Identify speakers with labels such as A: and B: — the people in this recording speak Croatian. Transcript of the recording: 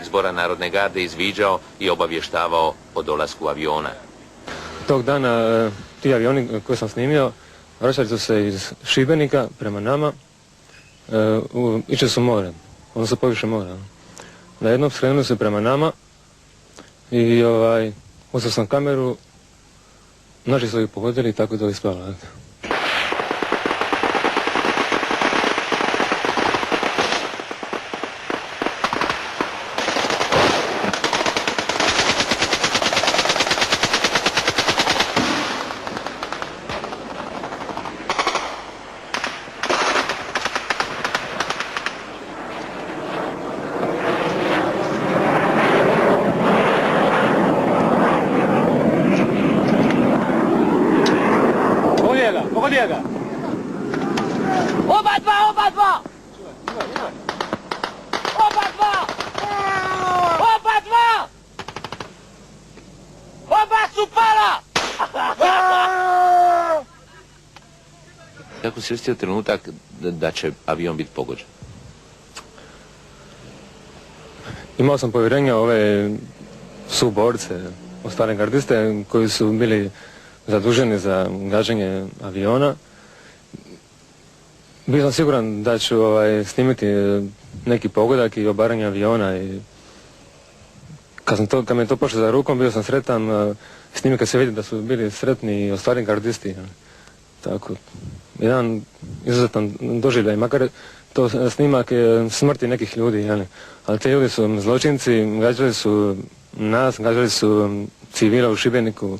A: Zbora Narodne garde izviđao i obavještavao o dolasku aviona.
B: Tog dana ti avioni koje sam snimio vraćali su se iz Šibenika prema nama, išli su morem, odnosno poviše mora. Na jednom skrenuli se prema nama i uzeo sam kameru, naši su ih pogodili i tako da je ispala.
C: Pogodi ga! Oba dva! Oba dva! Oba dva! Oba su pala!
A: Kako si osjetio trenutak da će avion biti pogođen?
B: Imao sam povjerenja ove suborce, ostale gardiste koji su bili zaduženi za gađanje aviona. Bio sam siguran da ću snimiti neki pogodak i obaranje aviona i kad me to pošlo za rukom bio sam sretan, snimka se vidi da su bili sretni i ostali gardisti. Tako, jedan izuzetan doživljaj, makar to snimak je smrti nekih ljudi, ali ti ljudi su zločinci, gađali su nas, gađali su civila u Šibeniku.